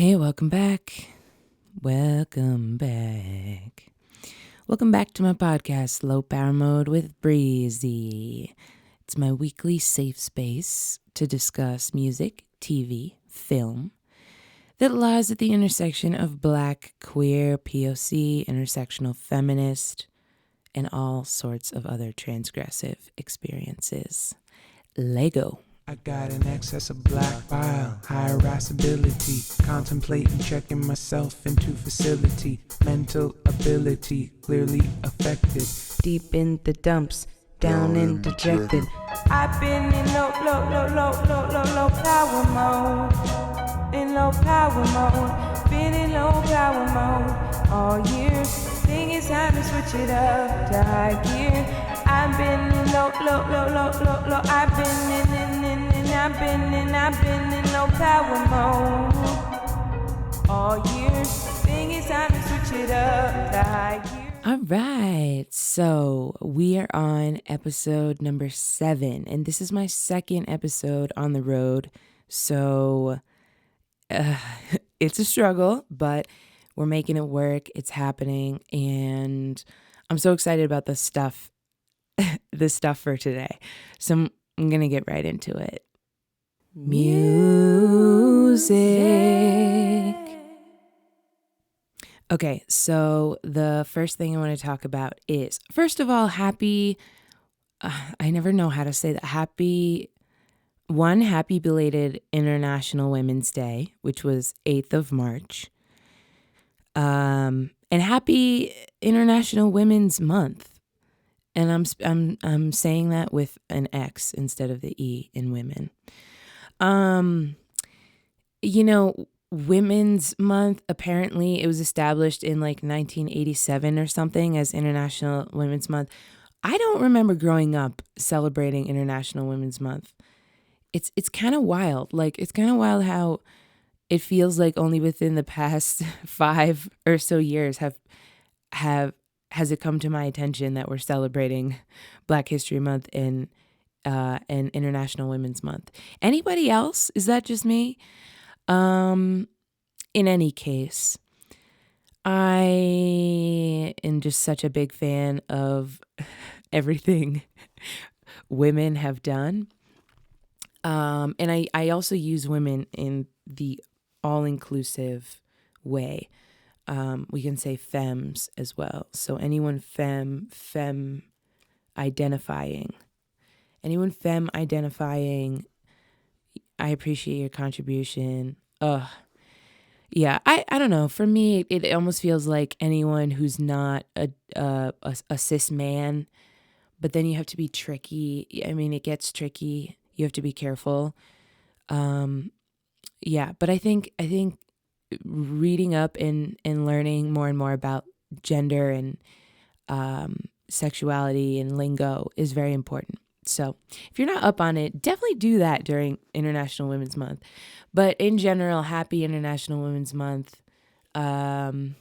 Hey, welcome back. Welcome back. Welcome back to my podcast, Low Power Mode with Breezy. It's my weekly safe space to discuss music, TV, film that lies at the intersection of Black, queer, POC, intersectional feminist, and all sorts of other transgressive experiences. Lego. I got an excess of black bile, high irascibility, contemplating checking myself into facility, mental ability clearly affected, deep in the dumps, down and dejected. I've been in low power mode, in low power mode, been in low power mode all year. Think it's time to switch it up to high gear. I've been in low. I've been in low power mode all year. Think it's time to switch it up to high gear. All right, so we are on episode number 7, and this is my second episode on the road. So it's a struggle, but we're making it work. It's happening, and I'm so excited about the stuff for today. So I'm gonna get right into it. Music. Okay, so the first thing I want to talk about is, first of all, happy, I never know how to say that, happy belated International Women's Day, which was 8th of March, and happy International Women's Month. And I'm saying that with an X instead of the E in women. Women's Month, apparently it was established in like 1987 or something as International Women's Month. I don't remember growing up celebrating International Women's Month. It's kind of wild. Like, it's kind of wild how it feels like only within the past 5 or so years has it come to my attention that we're celebrating Black History Month and International Women's Month. Anybody else? Is that just me? In any case, I am just such a big fan of everything women have done. And I also use women in the all-inclusive way. We can say femmes as well. So anyone femme identifying, I appreciate your contribution. Yeah, I don't know. For me, it almost feels like anyone who's not a cis man, but then you have to be tricky. I mean, it gets tricky. You have to be careful. Yeah, but I think reading up and learning more and more about gender and sexuality and lingo is very important. So if you're not up on it, definitely do that during International Women's Month. But in general, happy International Women's Month. It's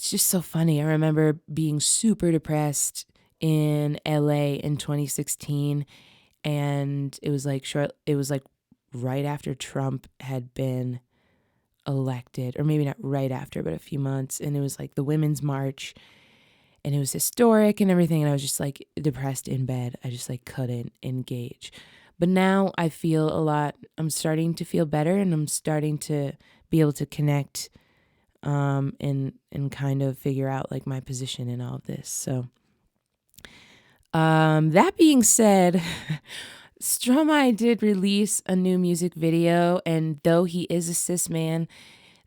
just so funny. I remember being super depressed in LA in 2016, and it was like right after Trump had been elected, or maybe not right after, but a few months, and it was like the Women's March, and it was historic and everything, and I was just like depressed in bed. I just like couldn't engage. But now I feel I'm starting to feel better, and I'm starting to be able to connect and kind of figure out like my position in all of this. So that being said, Stromae did release a new music video, and though he is a cis man,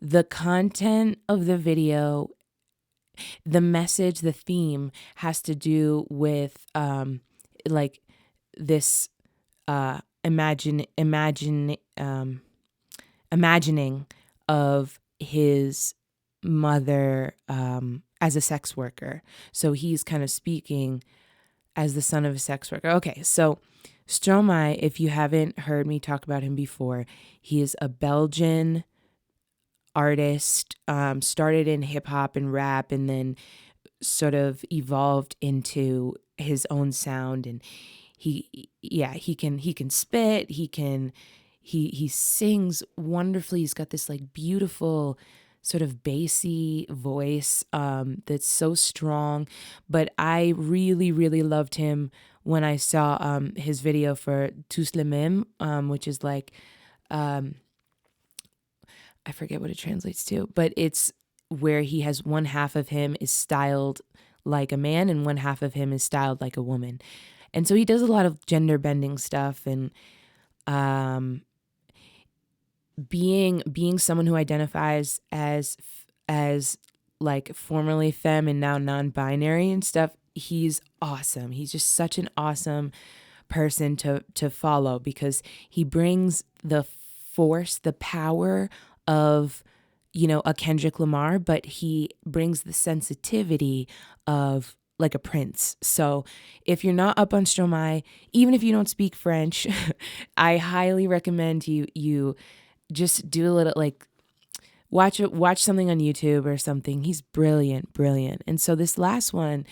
the content of the video, the message, the theme has to do with like this imagining of his mother as a sex worker. So he's kind of speaking as the son of a sex worker. Okay, so Stromae, if you haven't heard me talk about him before, he is a Belgian artist, started in hip hop and rap, and then sort of evolved into his own sound. And he can spit, he can he sings wonderfully. He's got this like beautiful sort of bassy voice that's so strong. But I really, really loved him when I saw his video for Tous les Mêmes, which is like, I forget what it translates to, but it's where he has one half of him is styled like a man and one half of him is styled like a woman. And so he does a lot of gender bending stuff, and um, being someone who identifies as like formerly femme and now non-binary and stuff. He's awesome. He's just such an awesome person to follow, because he brings the force, the power of, you know, a Kendrick Lamar, but he brings the sensitivity of like a Prince. So if you're not up on Stromae, even if you don't speak French, I highly recommend you just do a little like watch something on YouTube or something. He's brilliant. And so this last one,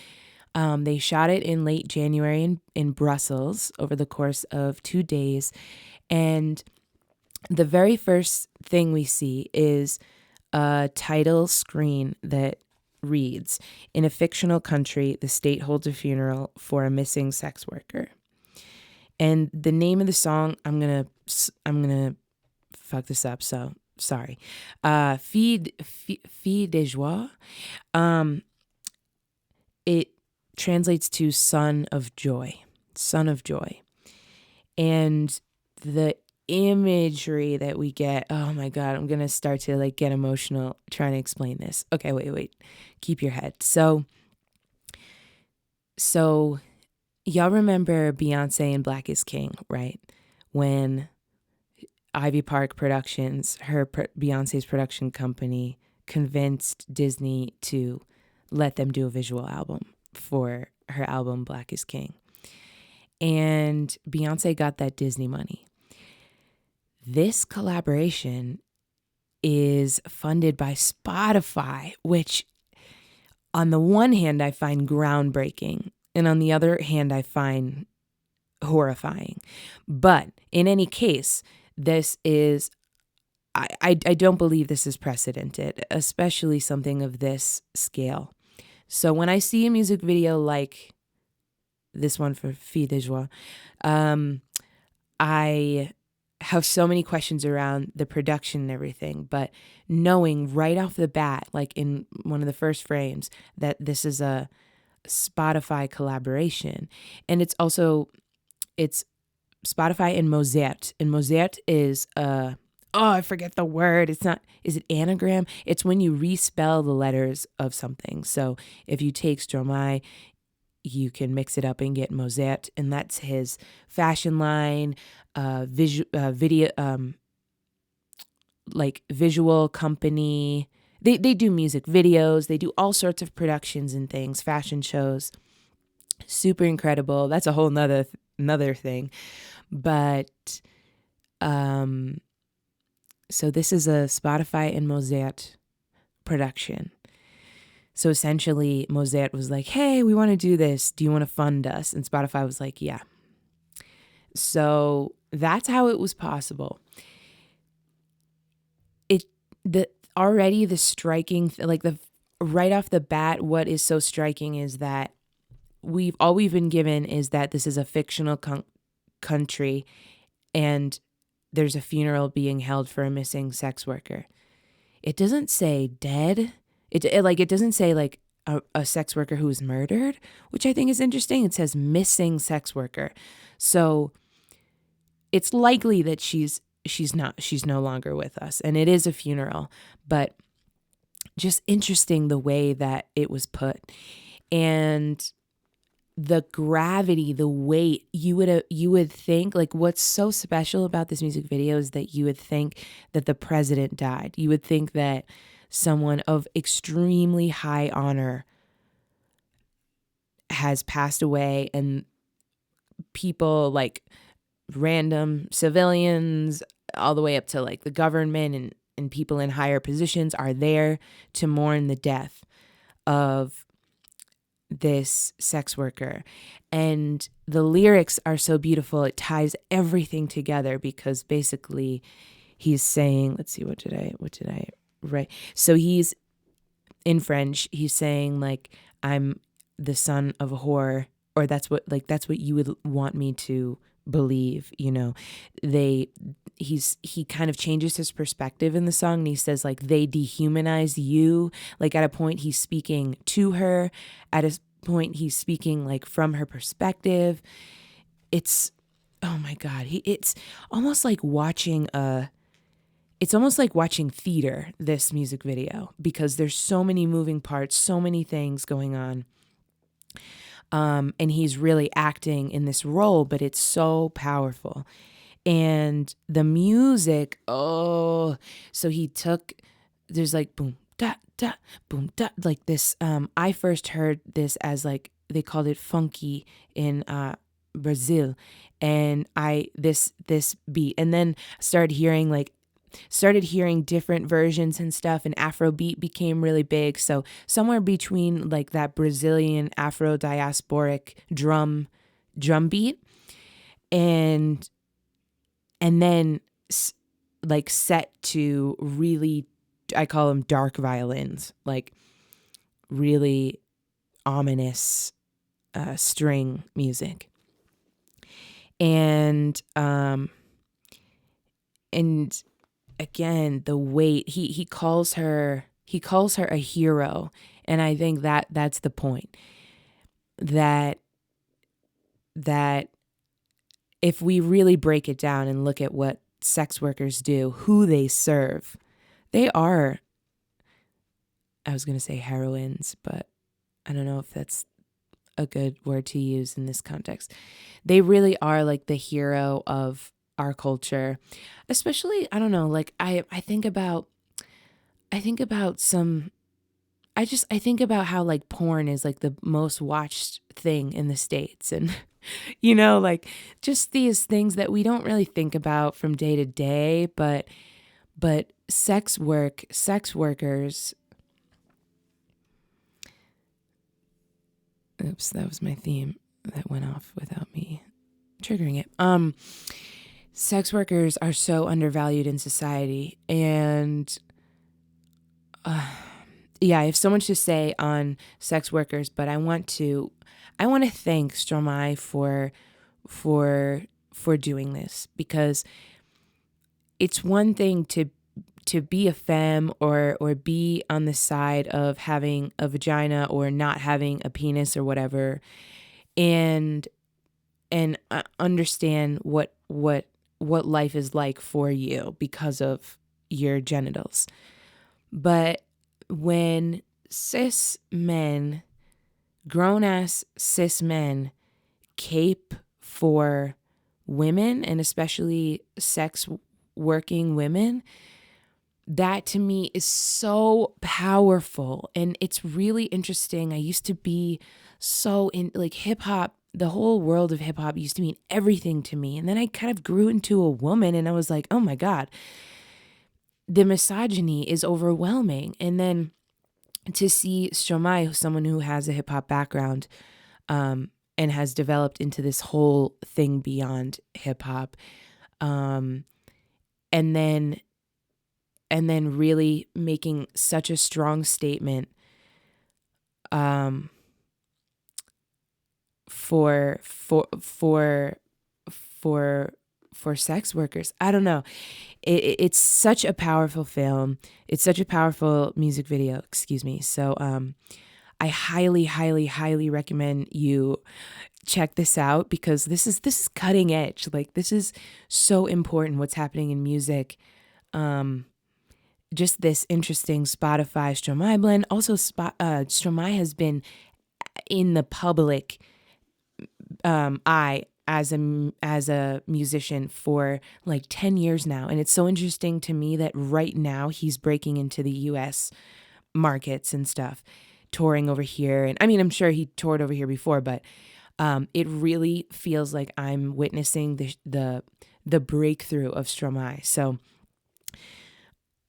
they shot it in late January in Brussels over the course of 2 days. And the very first thing we see is a title screen that reads, "In a fictional country, the state holds a funeral for a missing sex worker." And the name of the song, I'm gonna fuck this up, so sorry. Fille de Joie. It translates to son of joy. And the imagery that we get, oh my God, I'm gonna start to like get emotional trying to explain this. Okay, wait. Keep your head. So y'all remember Beyonce and Black is King, right? When Ivy Park Productions, Beyonce's production company, convinced Disney to let them do a visual album for her album Black is King. And Beyonce got that Disney money. This collaboration is funded by Spotify, which on the one hand I find groundbreaking, and on the other hand I find horrifying. But in any case, this is, I don't believe this is precedented, especially something of this scale. So when I see a music video like this one for Fille de Joie, I have so many questions around the production and everything, but knowing right off the bat, like in one of the first frames, that this is a Spotify collaboration. And it's Spotify and Mozart. And Mozart is I forget the word. Is it anagram? It's when you respell the letters of something. So if you take Stromae, you can mix it up and get Mozart, and that's his fashion line, video, like visual company. They do music videos. They do all sorts of productions and things, fashion shows. Super incredible. That's a whole another thing. But so this is a Spotify and Mozart production. So essentially, Mozart was like, "Hey, we want to do this. Do you want to fund us?" And Spotify was like, "Yeah." So that's how it was possible. The striking, right off the bat, what is so striking is that we've been given is that this is a fictional country, and there's a funeral being held for a missing sex worker. It doesn't say dead. It doesn't say like a sex worker who was murdered, which I think is interesting. It says missing sex worker. So it's likely that she's no longer with us, and it is a funeral, but just interesting the way that it was put. And the gravity, the weight, you would think, like, what's so special about this music video is that you would think that the president died. You would think that someone of extremely high honor has passed away, and people like random civilians all the way up to like the government and people in higher positions are there to mourn the death of this sex worker, and the lyrics are so beautiful. It ties everything together because basically he's saying, let's see, what did I write? So he's in French, he's saying like, I'm the son of a whore, or that's what you would want me to believe, you know. He kind of changes his perspective in the song, and he says like, they dehumanize you. Like at a point he's speaking to her, at a point he's speaking like from her perspective. It's, oh my god, it's almost like watching theater, this music video, because there's so many moving parts, so many things going on. And he's really acting in this role, but it's so powerful. And the music, so he took, there's like boom, da, da, boom, da, like this. I first heard this as like, they called it funky in Brazil. And this beat, and then started hearing different versions and stuff, and Afrobeat became really big. So somewhere between like that Brazilian Afro diasporic drum beat and then like set to really, I call them dark violins, like really ominous string music. And again, the weight, he calls her a hero. And I think that's the point, that if we really break it down and look at what sex workers do, who they serve, they are, I was going to say heroines, but I don't know if that's a good word to use in this context. They really are like the hero of our culture, especially, I don't know, like I think about how like porn is like the most watched thing in the States, and you know, like just these things that we don't really think about from day to day, but sex workers. Oops, that was my theme that went off without me triggering it. Sex workers are so undervalued in society, and yeah, I have so much to say on sex workers, but I want to thank Stromae for doing this, because it's one thing to be a femme or be on the side of having a vagina or not having a penis or whatever, and understand what life is like for you because of your genitals. But when cis men, grown-ass cis men, cape for women, and especially sex working women, that to me is so powerful. And it's really interesting. I used to be so in like hip hop, the whole world of hip hop used to mean everything to me. And then I kind of grew into a woman, and I was like, oh my God, the misogyny is overwhelming. And then to see Stromae, someone who has a hip hop background, and has developed into this whole thing beyond hip hop, and then really making such a strong statement for sex workers. I don't know. It's such a powerful film. It's such a powerful music video. Excuse me. So I highly, highly, highly recommend you check this out, because this is cutting edge. Like, this is so important, what's happening in music. Just this interesting Spotify Stromae blend. Also, Stromae has been in the public eye as a musician for like 10 years now. And it's so interesting to me that right now he's breaking into the US markets and stuff, touring over here. And I mean, I'm sure he toured over here before, but it really feels like I'm witnessing the breakthrough of Stromae. So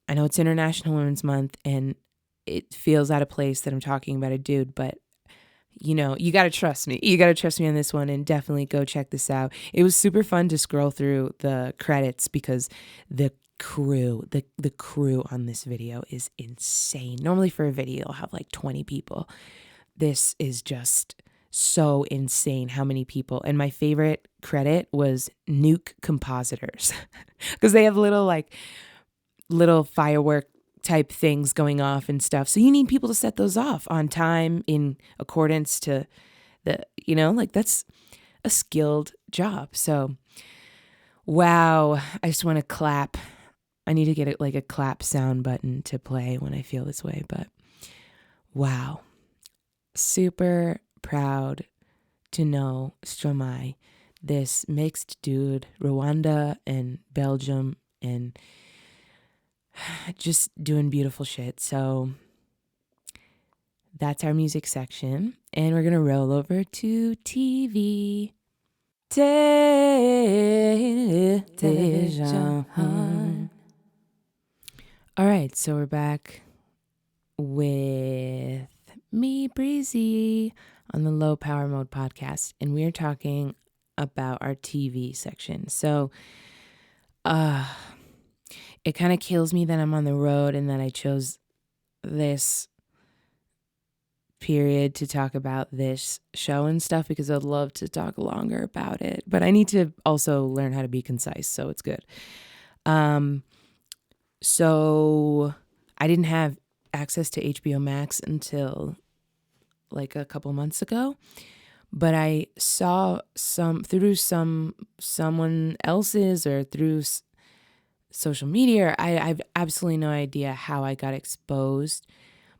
I know it's International Women's Month, and it feels out of place that I'm talking about a dude, but you got to trust me. You got to trust me on this one, and definitely go check this out. It was super fun to scroll through the credits because the the crew on this video is insane. Normally for a video, you'll have like 20 people. This is just so insane how many people. And my favorite credit was Nuke Compositors because they have little firework type things going off and stuff. So you need people to set those off on time in accordance to that's a skilled job. So, wow, I just want to clap. I need to get a clap sound button to play when I feel this way, but wow. Super proud to know Stromae, this mixed dude, Rwanda and Belgium, and just doing beautiful shit. So that's our music section, and we're gonna roll over to TV. Television. All right, so we're back with me, Breezy, on the Low Power Mode podcast, and we're talking about our TV section. So, it kind of kills me that I'm on the road and that I chose this period to talk about this show and stuff, because I'd love to talk longer about it, but I need to also learn how to be concise, so it's good. So I didn't have access to HBO Max until like a couple months ago, but I saw through someone else's or through social media. I've absolutely no idea how I got exposed,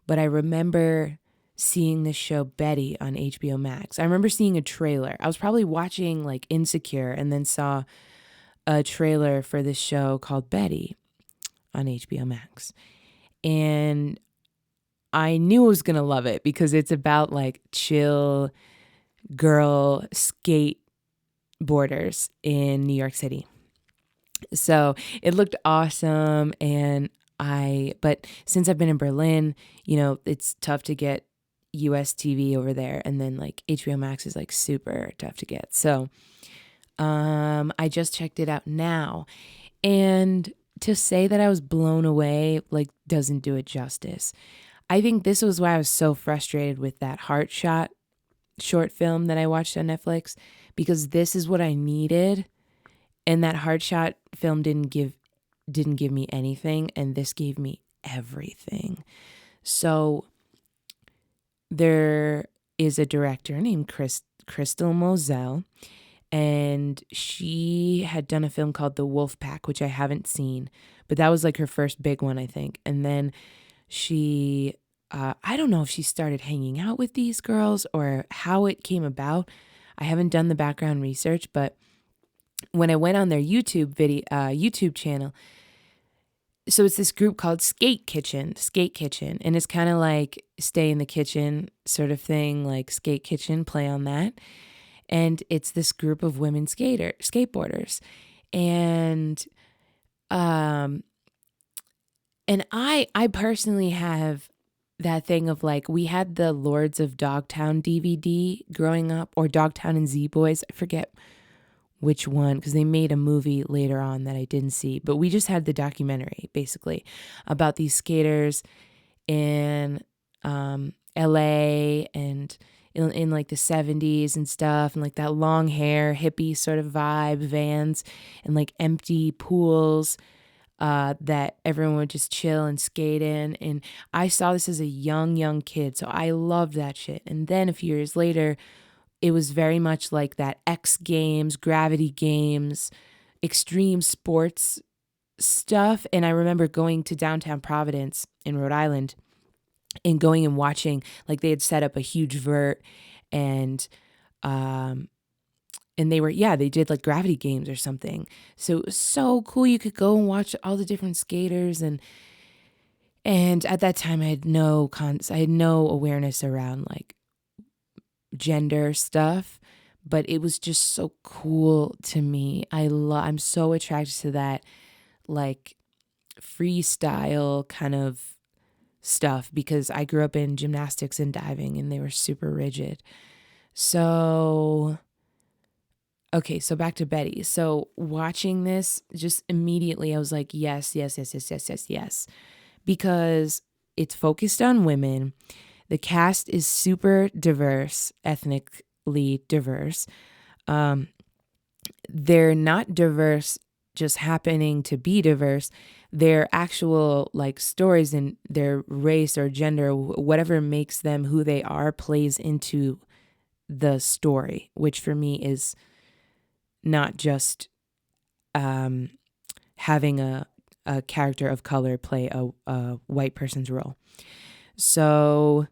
but I remember seeing this show Betty on HBO Max. I remember seeing a trailer. I was probably watching like Insecure and then saw a trailer for this show called Betty on HBO Max. And I knew I was going to love it because it's about like chill girl skateboarders in New York City. So it looked awesome. But since I've been in Berlin, it's tough to get US TV over there. And then like HBO Max is like super tough to get. So I just checked it out now. And to say that I was blown away, like, doesn't do it justice. I think this was why I was so frustrated with that Heart Shot short film that I watched on Netflix, because this is what I needed. And that Heart Shot film didn't give me anything, and this gave me everything. So there is a director named Crystal Moselle, and she had done a film called The Wolf Pack, which I haven't seen, but that was like her first big one, I think. And then she, I don't know if she started hanging out with these girls or how it came about. I haven't done the background research, but when I went on their YouTube channel, so it's this group called Skate Kitchen, and it's kind of like Stay in the Kitchen sort of thing, like Skate Kitchen, play on that. And it's this group of women skateboarders. And I personally have that thing of like, we had the Lords of Dogtown DVD growing up, or Dogtown and Z-Boys. I forget which one, because they made a movie later on that I didn't see. But we just had the documentary, basically, about these skaters in LA and in like the 70s and stuff, and like that long hair, hippie sort of vibe, Vans, and like empty pools that everyone would just chill and skate in. And I saw this as a young kid, so I loved that shit. And then a few years later, it was very much like that X Games, Gravity Games, extreme sports stuff. And I remember going to downtown Providence in Rhode Island and going and watching, like they had set up a huge vert, and they did like Gravity Games or something. So it was so cool. You could go and watch all the different skaters, and at that time I had no awareness around like gender stuff, but it was just so cool to me. I'm so attracted to that like freestyle kind of stuff because I grew up in gymnastics and diving and they were super rigid. So, okay, so back to Betty. So watching this, just immediately I was like, yes, yes, yes, yes, yes, yes, yes. Because it's focused on women. The cast is super diverse, ethnically diverse. They're not diverse just happening to be diverse. Their actual like stories and their race or gender, whatever makes them who they are, plays into the story, which for me is not just having a character of color play a white person's role. So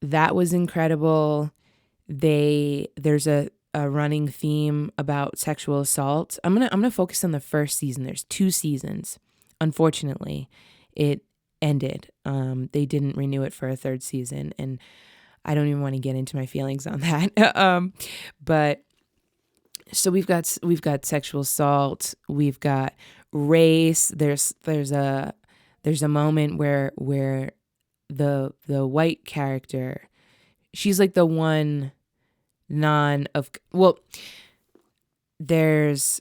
that was incredible. There's a running theme about sexual assault. I'm gonna focus on the first season. There's 2 seasons. Unfortunately, it ended. They didn't renew it for a 3rd season, and I don't even want to get into my feelings on that. But so we've got sexual assault. We've got race. There's a moment where the white character, she's like the one there's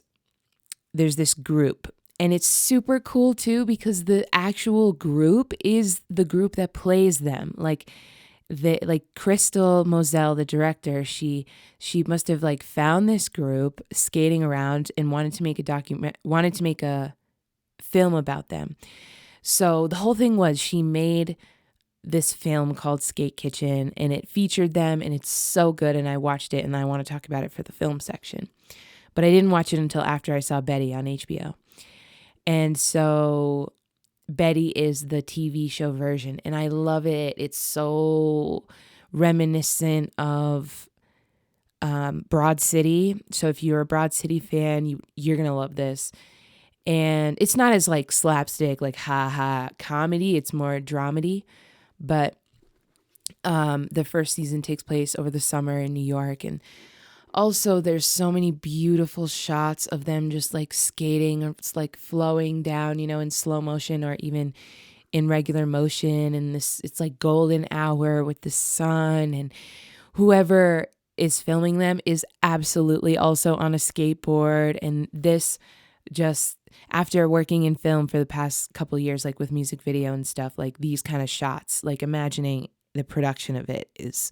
this group, and it's super cool too because the actual group is the group that plays them. Like Crystal Moselle, the director, she must have like found this group skating around and wanted to make a film about them. So the whole thing was she made this film called Skate Kitchen, and it featured them, and it's so good, and I watched it, and I want to talk about it for the film section. But I didn't watch it until after I saw Betty on HBO. And so Betty is the TV show version, and I love it. It's so reminiscent of Broad City. So if you're a Broad City fan, you're going to love this. And it's not as like slapstick, like ha comedy. It's more dramedy. But the first season takes place over the summer in New York. And also there's so many beautiful shots of them just like skating, or it's like flowing down, in slow motion or even in regular motion. And it's like golden hour with the sun, and whoever is filming them is absolutely also on a skateboard. And this, just after working in film for the past couple of years, like with music video and stuff, like these kind of shots, like imagining the production of it is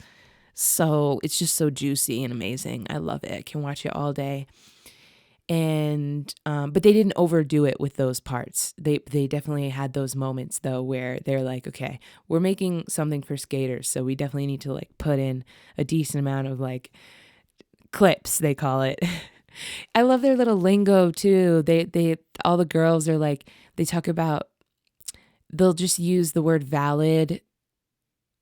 it's just so juicy and amazing. I love it. I can watch it all day. And but they didn't overdo it with those parts. They definitely had those moments though where they're like, okay, we're making something for skaters, so we definitely need to like put in a decent amount of like clips, they call it. I love their little lingo too. They all the girls are like, they talk about, they'll just use the word valid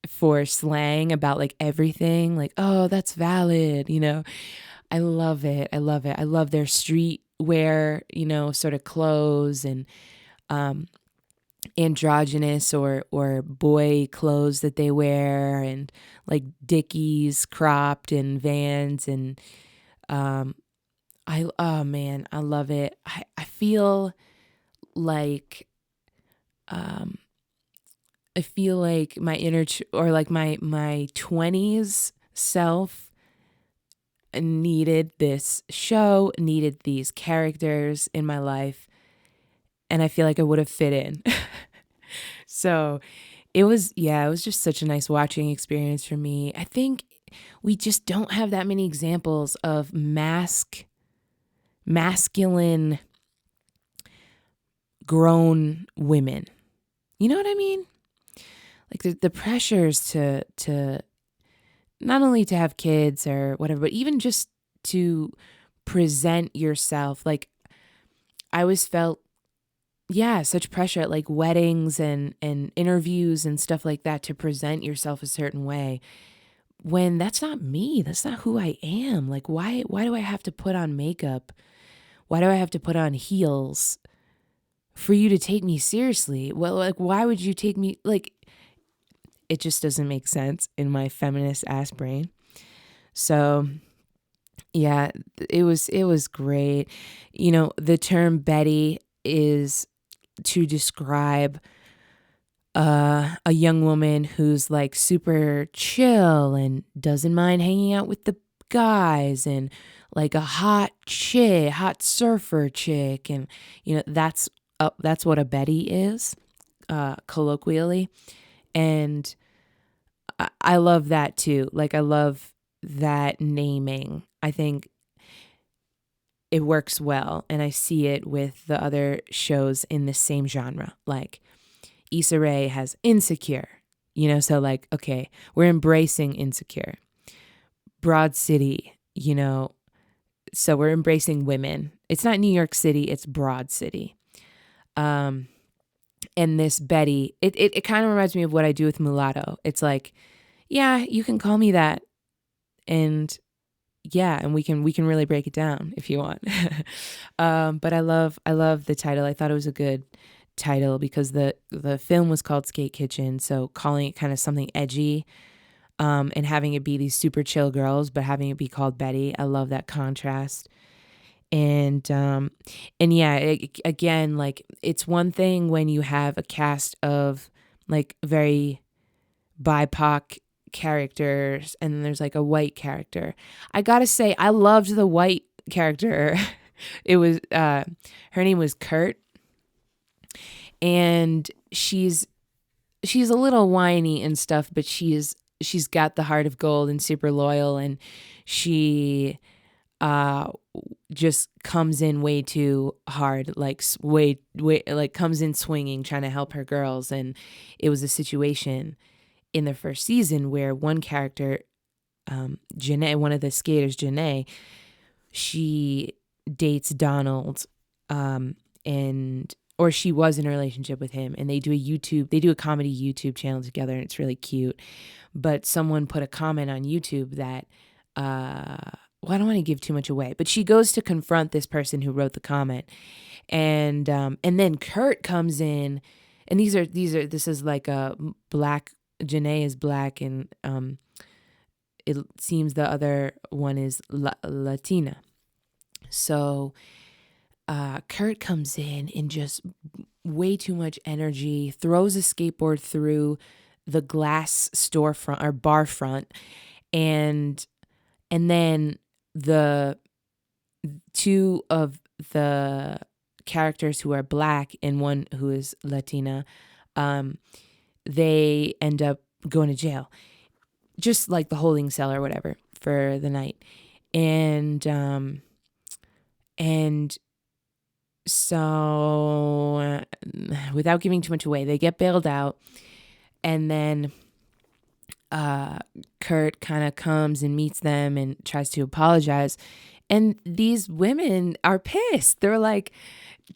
for slang about like everything, like, oh, that's valid, I love it. I love it. I love their street wear, sort of clothes, and androgynous or boy clothes that they wear, and like Dickies cropped and Vans, and oh man, I love it. I feel like my inner or like my 20s self needed this show, needed these characters in my life, and I feel like I would have fit in. So it was just such a nice watching experience for me. I think we just don't have that many examples of masculine grown women. You know what I mean? Like the pressures to not only to have kids or whatever, but even just to present yourself. Like I always felt, such pressure at like weddings and interviews and stuff like that to present yourself a certain way, when that's not me. That's not who I am. Like why do I have to put on makeup? Why do I have to put on heels for you to take me seriously? Well, like why would you take me, like it just doesn't make sense in my feminist ass brain. So yeah, it was great. The term Betty is to describe a young woman who's like super chill and doesn't mind hanging out with the guys, and like a hot chick, hot surfer chick, and that's what a Betty is, colloquially. And I love that too. Like, I love that naming. I think it works well, and I see it with the other shows in the same genre. Like Issa Rae has Insecure, so like, okay, we're embracing Insecure. Broad City, so we're embracing women. It's not New York City, it's Broad City. And this Betty, it kind of reminds me of what I do with Mulatto. It's like, yeah, you can call me that. And yeah, and we can really break it down if you want. But I love the title. I thought it was a good title because the film was called Skate Kitchen, so calling it kind of something edgy, and having it be these super chill girls, but having it be called Betty. I love that contrast. And yeah, again, like, it's one thing when you have a cast of like very BIPOC characters, and then there's like a white character. I gotta say, I loved the white character. It was her name was Kurt, and she's a little whiny and stuff, but she's got the heart of gold and super loyal, and she just comes in way too hard, like way like comes in swinging, trying to help her girls. And it was a situation in the first season where one character, Janae, one of the skaters, Janae, she dates Donald, or she was in a relationship with him, and they do a comedy YouTube channel together, and it's really cute. But someone put a comment on YouTube that, well, I don't want to give too much away, but she goes to confront this person who wrote the comment, and then Kurt comes in, and this is like a black. Janae is black, and it seems the other one is Latina. So Kurt comes in just way too much energy, throws a skateboard through the glass storefront or bar front, and then the two of the characters who are black and one who is Latina, they end up going to jail, just like the holding cell or whatever, for the night. And so without giving too much away, they get bailed out, and then Kurt kind of comes and meets them and tries to apologize, and these women are pissed. They're like,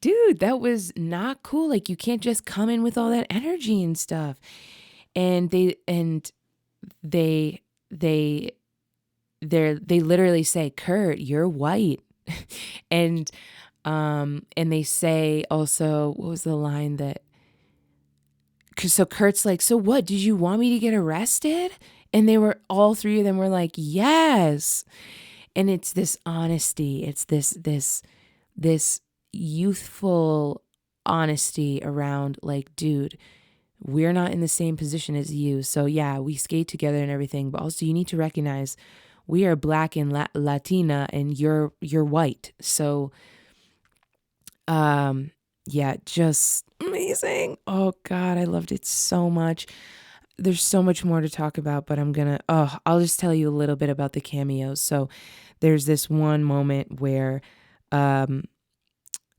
dude, that was not cool. Like, you can't just come in with all that energy and stuff. And they literally say, Kurt, you're white. and they say also, what was the line that, so Kurt's like, so what, did you want me to get arrested? And all three of them were like, yes. And it's this honesty. It's this youthful honesty around, like, dude, we're not in the same position as you. So yeah, we skate together and everything, but also you need to recognize we are black and Latina, and you're white. So yeah, just amazing. Oh God, I loved it so much. There's so much more to talk about, but I'll just tell you a little bit about the cameos. So there's this one moment where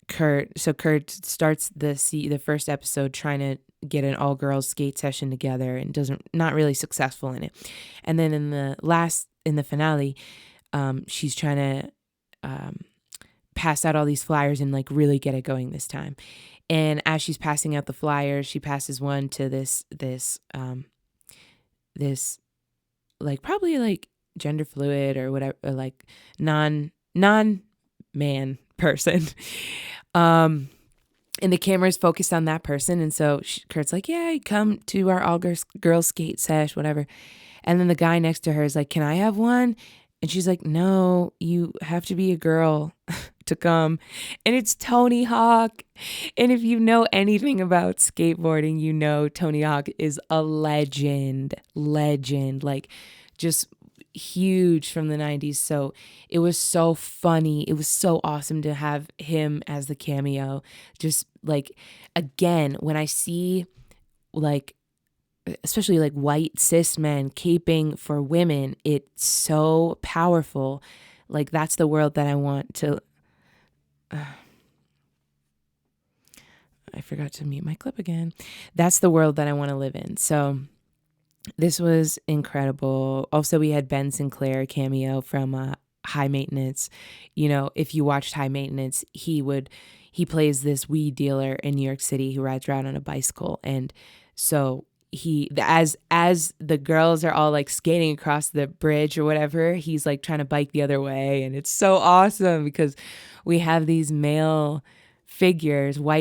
Kurt starts the first episode trying to get an all girls skate session together, and not really successful in it. And then in the finale, she's trying to pass out all these flyers and like really get it going this time. And as she's passing out the flyers, she passes one to this like probably like gender fluid or whatever, or like non man person. And the camera is focused on that person. And so Kurt's like, yeah, come to our all girls skate sesh, whatever. And then the guy next to her is like, can I have one? And she's like, no, you have to be a girl to come. And it's Tony Hawk. And if you know anything about skateboarding, you know Tony Hawk is a legend. Like just huge from the 90s. So it was so funny. It was so awesome to have him as the cameo. Just like, again, when I see like, especially like white cis men caping for women, it's so powerful. Like that's the world that I want to. I forgot to mute my clip again. That's the world that I want to live in. So this was incredible. Also, we had Ben Sinclair cameo from High Maintenance. You know, if you watched High Maintenance, he plays this weed dealer in New York City who rides around on a bicycle, and so as the girls are all like skating across the bridge or whatever, he's like trying to bike the other way, and it's so awesome because we have these white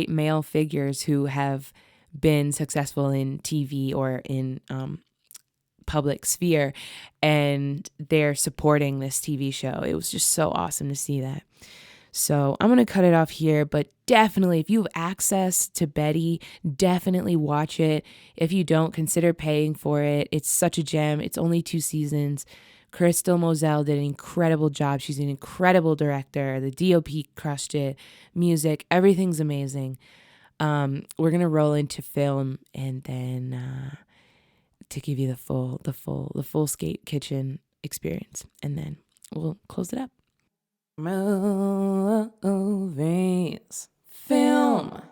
male figures who have been successful in TV or in public sphere, and they're supporting this TV show. It was just so awesome to see that. So I'm going to cut it off here, but definitely if you have access to Betty, definitely watch it. If you don't, consider paying for it. It's such a gem. It's only 2 seasons. Crystal Moselle did an incredible job. She's an incredible director. The DOP crushed it. Music, everything's amazing. We're going to roll into film, and then to give you the full Skate Kitchen experience, and then we'll close it up. Movies, film.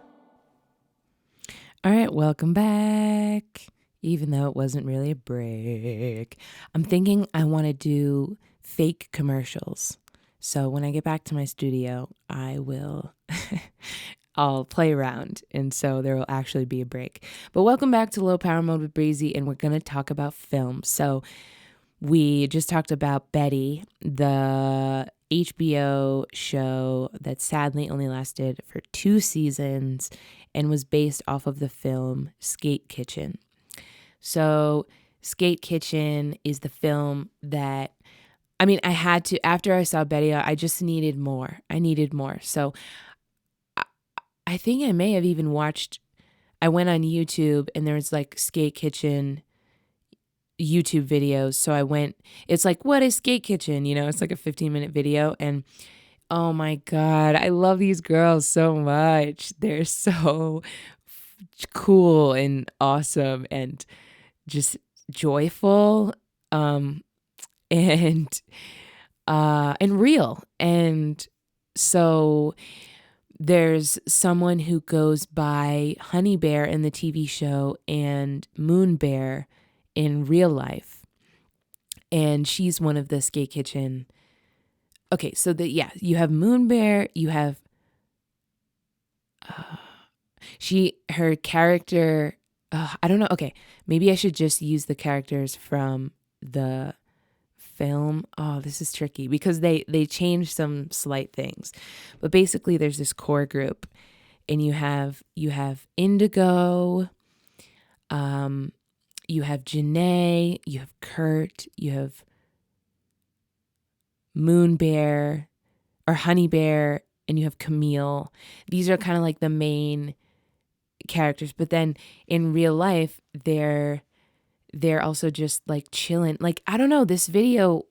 All right, welcome back. Even though it wasn't really a break, I'm thinking I want to do fake commercials. So when I get back to my studio, I'll play around, and so there will actually be a break. But welcome back to Low Power Mode with Breezy, and we're going to talk about film. So we just talked about Betty, the HBO show that sadly only lasted for 2 seasons and was based off of the film Skate Kitchen. So Skate Kitchen is the film that, I had to, after I saw Betty, I just needed more. So I think I may have even I went on YouTube and there was like Skate Kitchen YouTube videos. So it's like, what is Skate Kitchen? You know, it's like a 15-minute video. And oh my God, I love these girls so much. They're so cool and awesome and just joyful, and real. And so there's someone who goes by Honey Bear in the TV show and Moon Bear in real life, and she's one of the Skate Kitchen. Okay, so you have Moon Bear, you have her character. I don't know. Okay, maybe I should just use the characters from the film. Oh, this is tricky because they changed some slight things, but basically there's this core group, and you have Indigo. You have Janae, you have Kurt, you have Moon Bear or Honey Bear, and you have Camille. These are kind of like the main characters, but then in real life, they're also just like chilling. Like, I don't know, this video.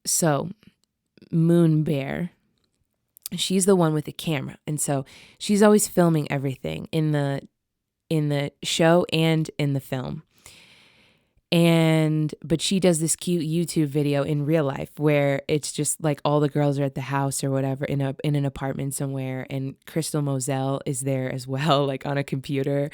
So Moon Bear, she's the one with the camera, and so she's always filming everything in the show and in the film. But she does this cute YouTube video in real life where it's just like all the girls are at the house or whatever in an apartment somewhere, and Crystal Moselle is there as well, like on a computer,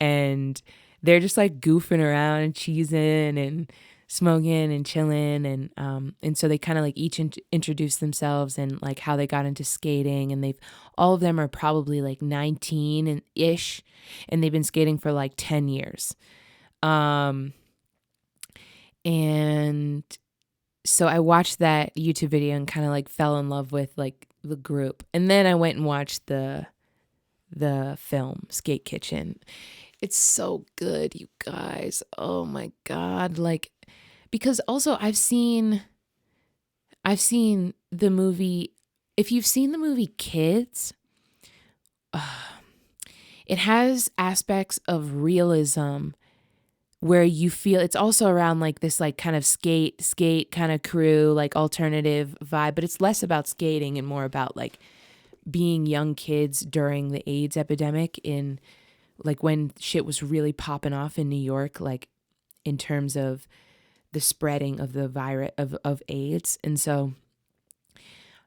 and they're just like goofing around and cheesing and smoking and chilling, and so they kind of like each introduce themselves and like how they got into skating, and all of them are probably like 19 and ish, and they've been skating for like 10 years. And so I watched that YouTube video and kind of like fell in love with like the group, and then I went and watched the film Skate Kitchen. It's so good, you guys. Oh my God. Like, because also I've seen the movie. if you've seen the movie Kids, it has aspects of realism where you feel it's also around like this like kind of skate kind of crew, like alternative vibe, but it's less about skating and more about like being young kids during the AIDS epidemic in like when shit was really popping off in New York, like in terms of the spreading of the virus of AIDS. And so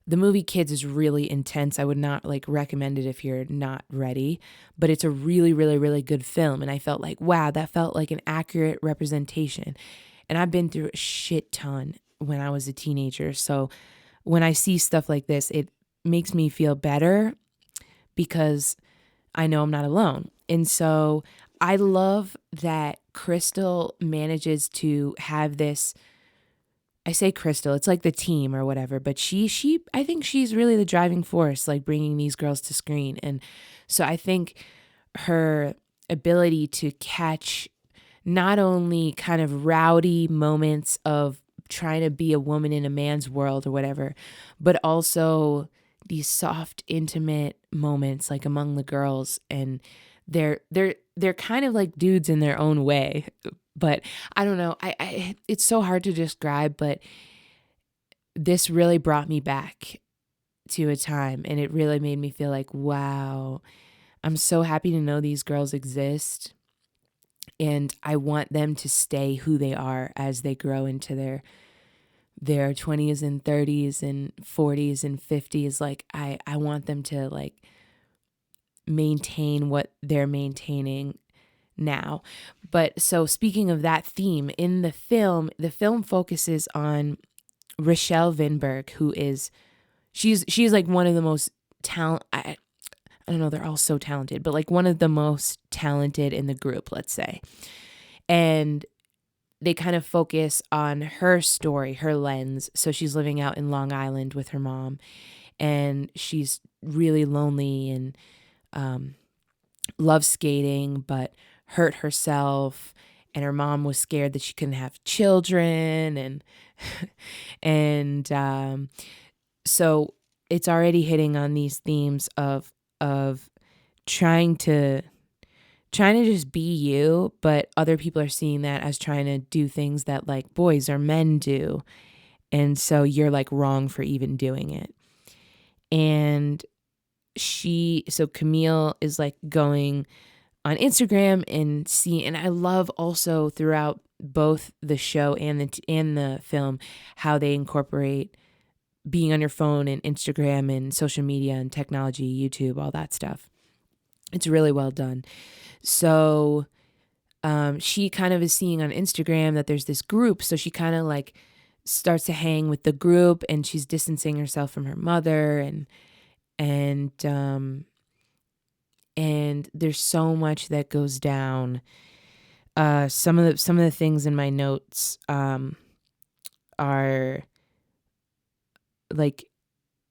the movie Kids is really intense. I would not like recommend it if you're not ready, but it's a really, really, really good film. And I felt like, wow, that felt like an accurate representation. And I've been through a shit ton when I was a teenager. So when I see stuff like this, it makes me feel better because I know I'm not alone. And so I love that Crystal manages to have this. I say Crystal, it's like the team or whatever, but I think she's really the driving force, like bringing these girls to screen. And so I think her ability to catch not only kind of rowdy moments of trying to be a woman in a man's world or whatever, but also these soft, intimate moments like among the girls. And they're kind of like dudes in their own way. But I don't know. It's so hard to describe, but this really brought me back to a time, and it really made me feel like, wow, I'm so happy to know these girls exist, and I want them to stay who they are as they grow into their 20s and 30s and 40s and 50s. Like I want them to like maintain what they're maintaining now. But so speaking of that theme in the film focuses on Rochelle Vinberg, who is she's like one of the most I don't know, they're all so talented, but like one of the most talented in the group, let's say. And they kind of focus on her story, her lens. So she's living out in Long Island with her mom, and she's really lonely and loves skating, but hurt herself, and her mom was scared that she couldn't have children, and so it's already hitting on these themes of trying to just be you, but other people are seeing that as trying to do things that like boys or men do, and so you're like wrong for even doing it. And so Camille is like going on Instagram and I love also throughout both the show and the film how they incorporate being on your phone and Instagram and social media and technology, YouTube, all that stuff. It's really well done. So she kind of is seeing on Instagram that there's this group, so she kind of like starts to hang with the group, and she's distancing herself from her mother, and there's so much that goes down. Some of the things in my notes are like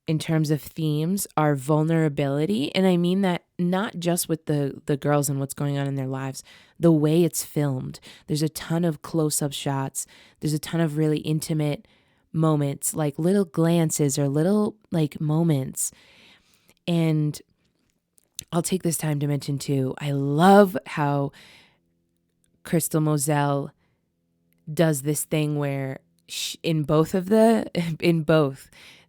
in terms of themes are vulnerability, and I mean that not just with the girls and what's going on in their lives, the way it's filmed. There's a ton of close-up shots. There's a ton of really intimate moments, like little glances or little like moments. And I'll take this time to mention too, I love how Crystal Moselle does this thing where in both the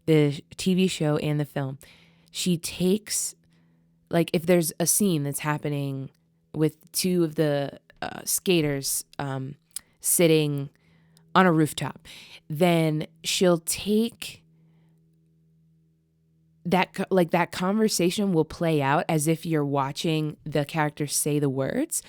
TV show and the film, she takes, like if there's a scene that's happening with two of the skaters sitting on a rooftop, then she'll take that conversation will play out as if you're watching the characters say the words.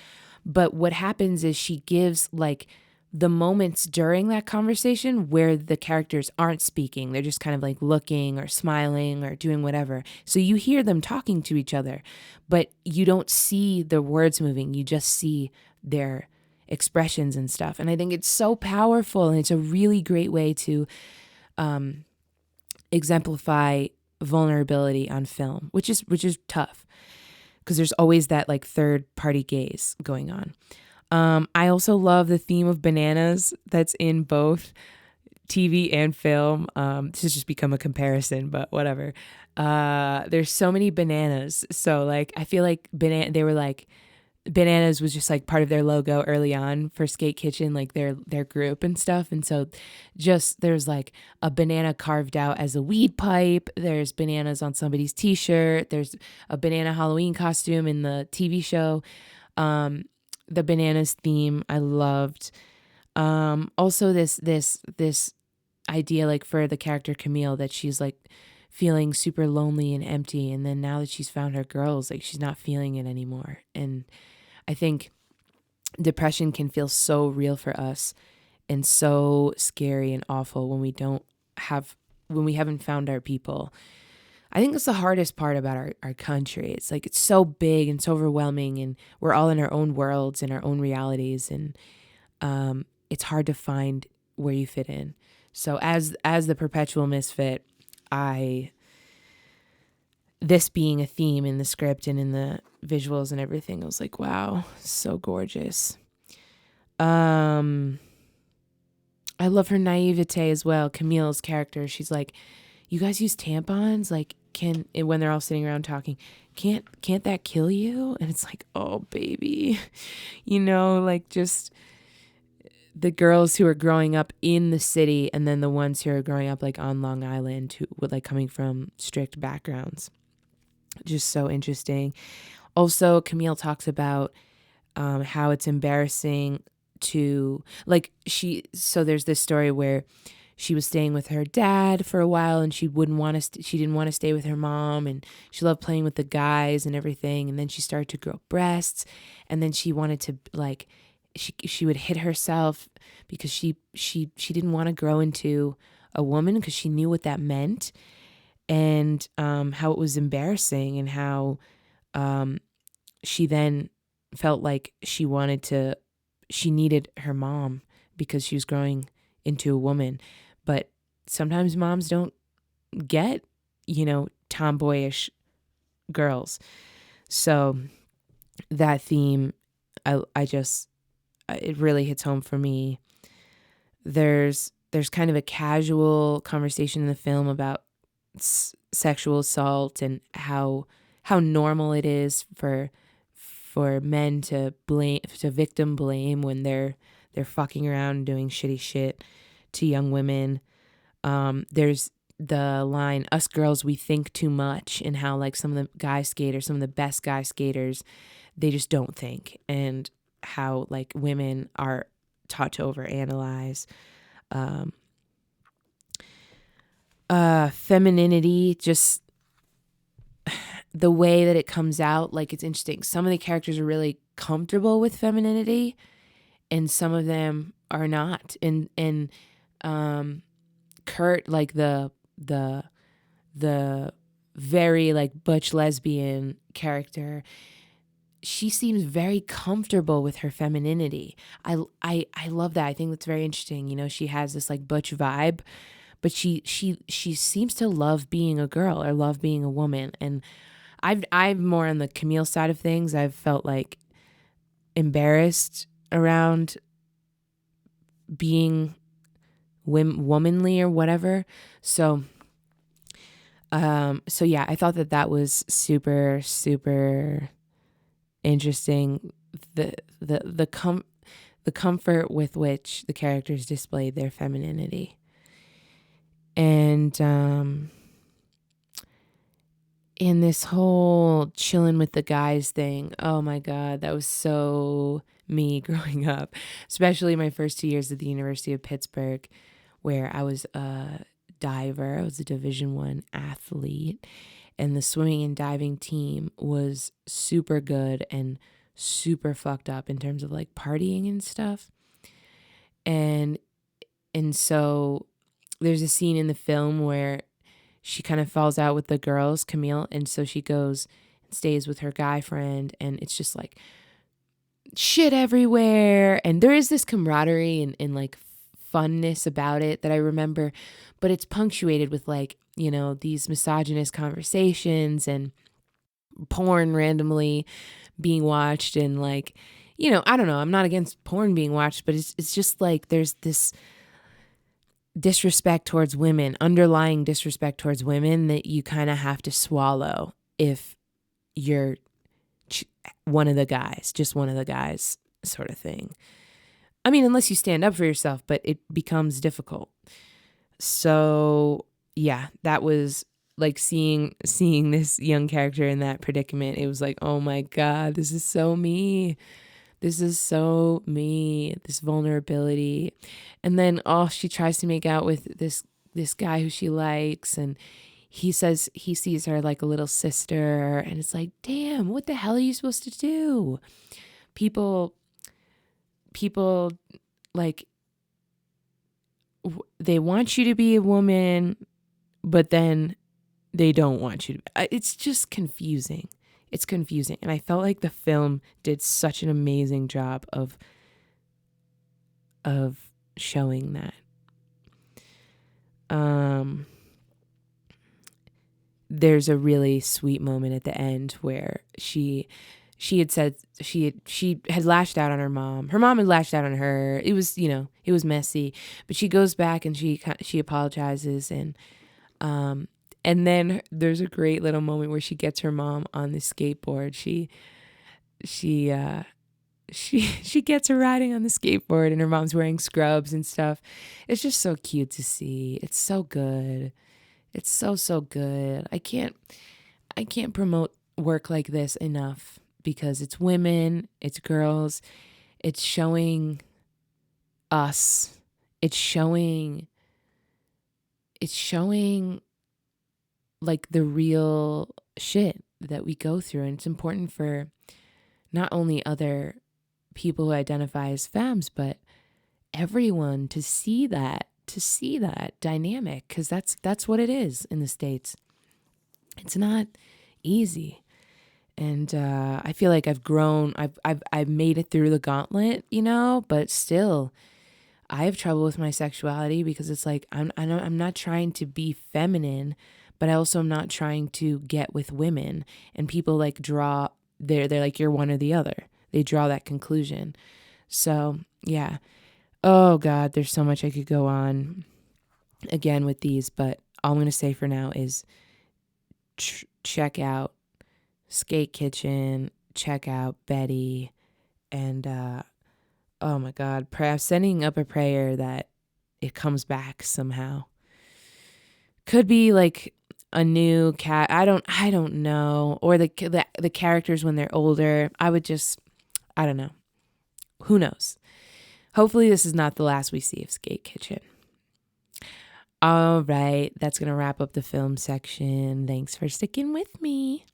But what happens is she gives like the moments during that conversation where the characters aren't speaking. They're just kind of like looking or smiling or doing whatever. So you hear them talking to each other, but you don't see the words moving. You just see their expressions and stuff. And I think it's so powerful, and it's a really great way to exemplify vulnerability on film, which is tough because there's always that like third party gaze going on. I also love the theme of bananas that's in both TV and film. This has just become a comparison, but whatever. There's so many bananas. So like I feel like they were like bananas was just like part of their logo early on for Skate Kitchen, like their group and stuff. And so just there's like a banana carved out as a weed pipe. There's bananas on somebody's t-shirt. There's a banana Halloween costume in the TV show. The bananas theme I loved. Also this idea like for the character Camille that she's like feeling super lonely and empty, and then now that she's found her girls, like she's not feeling it anymore. And I think depression can feel so real for us and so scary and awful when we haven't found our people. I think that's the hardest part about our country. It's like it's so big and so overwhelming, and we're all in our own worlds and our own realities, and it's hard to find where you fit in. So as the perpetual misfit, this being a theme in the script and in the visuals and everything, I was like, wow, so gorgeous. I love her naivete as well. Camille's character, she's like, you guys use tampons? Like, when they're all sitting around talking, can't that kill you? And it's like, oh, baby, like just the girls who are growing up in the city and then the ones who are growing up like on Long Island who would like coming from strict backgrounds. Just so interesting. Also, Camille talks about how it's embarrassing to like so there's this story where she was staying with her dad for a while and she didn't want to stay with her mom, and she loved playing with the guys and everything, and then she started to grow breasts, and then she wanted to like she would hit herself because she didn't want to grow into a woman because she knew what that meant, and how it was embarrassing, and how she then felt like she needed her mom because she was growing into a woman. But sometimes moms don't get, tomboyish girls. So that theme, it really hits home for me. There's kind of a casual conversation in the film about sexual assault and how normal it is for men to victim blame when they're fucking around and doing shitty shit to young women. There's the line, us girls, we think too much, and how like some of the best guy skaters, they just don't think, and how like women are taught to overanalyze. Femininity, just the way that it comes out, like it's interesting. Some of the characters are really comfortable with femininity and some of them are not. And Kurt, like the very like butch lesbian character, she seems very comfortable with her femininity. I love that. I think that's very interesting. She has this like butch vibe, but she seems to love being a girl or love being a woman. And I'm more on the Camille side of things. I've felt like embarrassed around being womanly or whatever. So yeah, I thought that was super, super interesting. The comfort with which the characters displayed their femininity. And in this whole chilling with the guys thing, oh my God, that was so me growing up, especially my first 2 years at the University of Pittsburgh, where I was a diver. I was a Division I athlete, and the swimming and diving team was super good and super fucked up in terms of like partying and stuff. And so there's a scene in the film where she kind of falls out with the girls, Camille, and so she goes and stays with her guy friend, and it's just like shit everywhere, and there is this camaraderie and like funness about it that I remember, but it's punctuated with like, these misogynist conversations and porn randomly being watched, and like, I don't know, I'm not against porn being watched, but it's just like there's disrespect towards women, underlying disrespect towards women that you kind of have to swallow if you're one of the guys, just one of the guys sort of thing. I mean, unless you stand up for yourself, but it becomes difficult. So yeah, that was like seeing this young character in that predicament. It was like, oh my God, this is so me. This is so me, this vulnerability. And then, oh, she tries to make out with this guy who she likes, and he says he sees her like a little sister, and it's like, damn, what the hell are you supposed to do? People like, they want you to be a woman, but then they don't want you to. It's just confusing. It's confusing. And I felt like the film did such an amazing job of showing that. There's a really sweet moment at the end where she had said she had lashed out on her mom. Her mom had lashed out on her. It was, it was messy, but she goes back and she apologizes, and then there's a great little moment where she gets her mom on the skateboard. She gets her riding on the skateboard, and her mom's wearing scrubs and stuff. It's just so cute to see. It's so good. It's so good. I can't promote work like this enough because it's women, it's girls, it's showing us. It's showing like the real shit that we go through, and it's important for not only other people who identify as femmes, but everyone to see that dynamic, because that's what it is in the States. It's not easy, and I feel like I've grown. I've made it through the gauntlet, but still, I have trouble with my sexuality because it's like I'm not trying to be feminine, but I also am not trying to get with women. And people like draw they're like, you're one or the other. They draw that conclusion. So yeah. Oh God, there's so much I could go on again with these, but all I'm gonna say for now is check out Skate Kitchen, check out Betty, and oh my God, I'm sending up a prayer that it comes back somehow. Could be like a new cat. I don't know. Or the characters when they're older. I don't know. Who knows? Hopefully this is not the last we see of Skate Kitchen. All right, that's going to wrap up the film section. Thanks for sticking with me.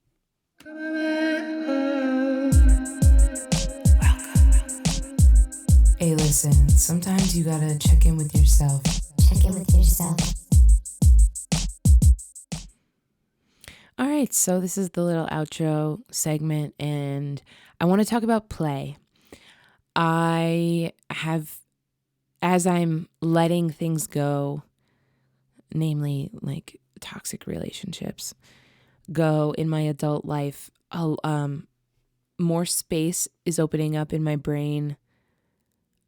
Hey, listen, sometimes you gotta check in with yourself. Check in with yourself. All right, so this is the little outro segment, and I want to talk about play. I have, as I'm letting things go, namely like toxic relationships, go in my adult life, more space is opening up in my brain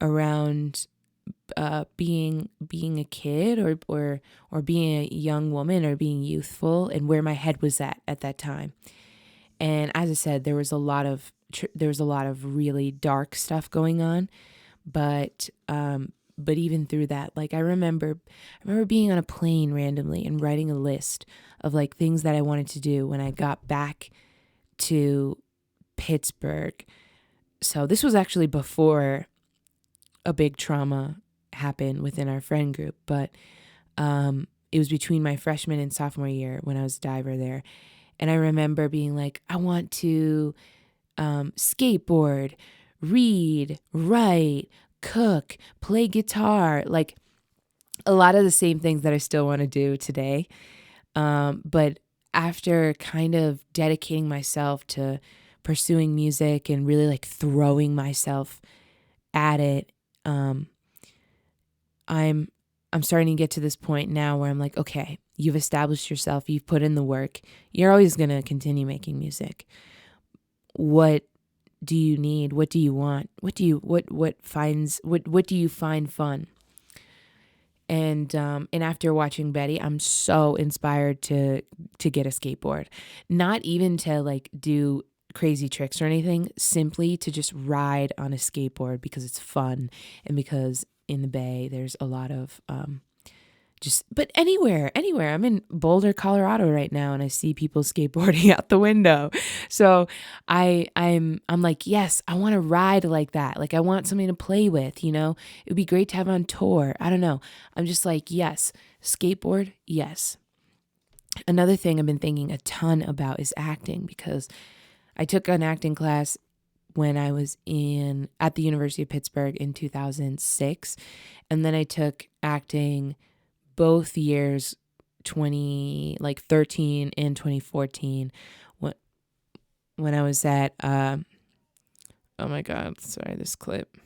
around being a kid or being a young woman or being youthful, and where my head was at that time. And as I said, there was a lot of really dark stuff going on, but even through that, like I remember being on a plane randomly and writing a list of like things that I wanted to do when I got back to Pittsburgh. So this was actually before a big trauma happened within our friend group, but it was between my freshman and sophomore year when I was a diver there. And I remember being like, I want to skateboard, read, write, cook, play guitar, like a lot of the same things that I still want to do today. But after kind of dedicating myself to pursuing music and really like throwing myself at it, I'm starting to get to this point now where I'm like, okay, you've established yourself, you've put in the work, you're always going to continue making music. What do you need? What do you want? What do you find fun? And after watching Betty, I'm so inspired to get a skateboard. Not even to like do crazy tricks or anything, simply to just ride on a skateboard because it's fun and because in the Bay there's a lot of but anywhere. I'm in Boulder, Colorado right now, and I see people skateboarding out the window. So I'm like, yes, I want to ride like that. Like I want something to play with, you know? It would be great to have on tour. I don't know. I'm just like, yes, skateboard, yes. Another thing I've been thinking a ton about is acting, because I took an acting class when I was at the University of Pittsburgh in 2006, and then I took acting both years, 2013 and 2014, when I was at oh my god, sorry, this clip.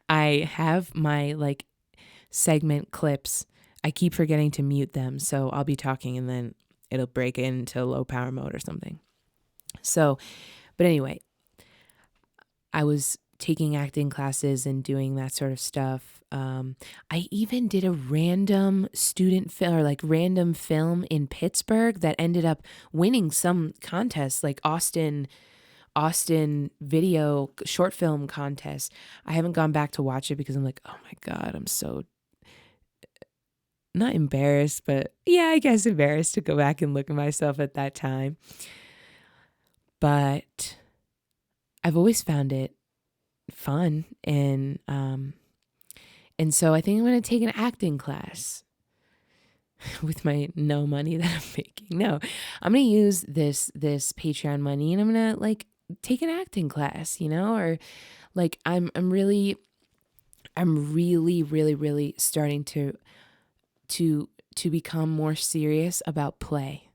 I have my like segment clips. I keep forgetting to mute them, so I'll be talking and then it'll break into low power mode or something. So, but anyway, I was taking acting classes and doing that sort of stuff. I even did a random student film or like random film in Pittsburgh that ended up winning some contest, like Austin video short film contest. I haven't gone back to watch it because I'm like, oh my God, I'm so not embarrassed, but yeah, I guess embarrassed to go back and look at myself at that time. But I've always found it fun, and so I think I'm going to take an acting class with my no money that I'm making. No, I'm going to use this Patreon money, and I'm going to like take an acting class, you know, or like I'm really starting to become more serious about play,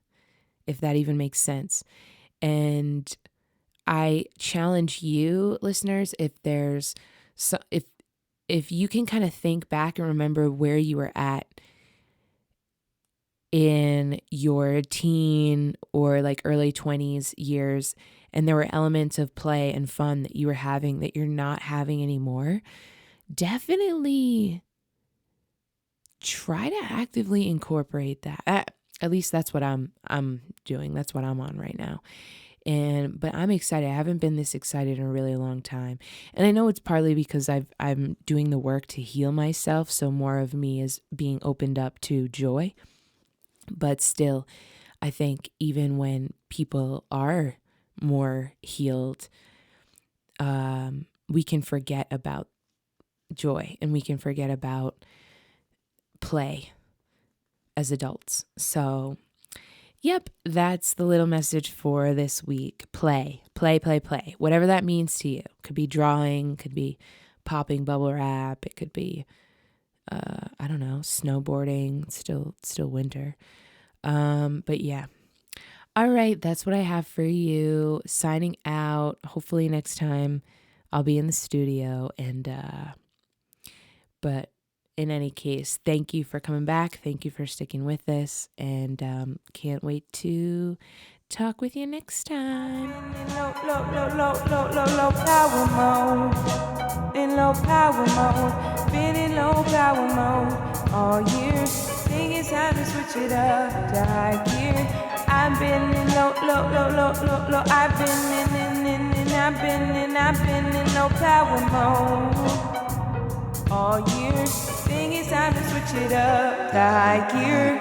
if that even makes sense. And I challenge you, listeners, if you can kind of think back and remember where you were at in your teen or like early 20s years, and there were elements of play and fun that you were having that you're not having anymore, definitely try to actively incorporate that. At least that's what I'm doing. That's what I'm on right now. But I'm excited. I haven't been this excited in a really long time. And I know it's partly because I'm doing the work to heal myself. So more of me is being opened up to joy. But still, I think even when people are more healed, we can forget about joy and we can forget about play as adults. So yep, that's the little message for this week. Play. Whatever that means to you. Could be drawing, could be popping bubble wrap, it could be, I don't know, snowboarding. Still winter. But yeah. All right, that's what I have for you. Signing out. Hopefully next time I'll be in the studio. But in any case, thank you for coming back. Thank you for sticking with this. And can't wait to talk with you next time. Low power mode. In low power mode. Been in low power mode all year. Think it's time to switch it up to high gear. I've been in low. I've been in low power mode all year. Think it's time to switch it up to high gear.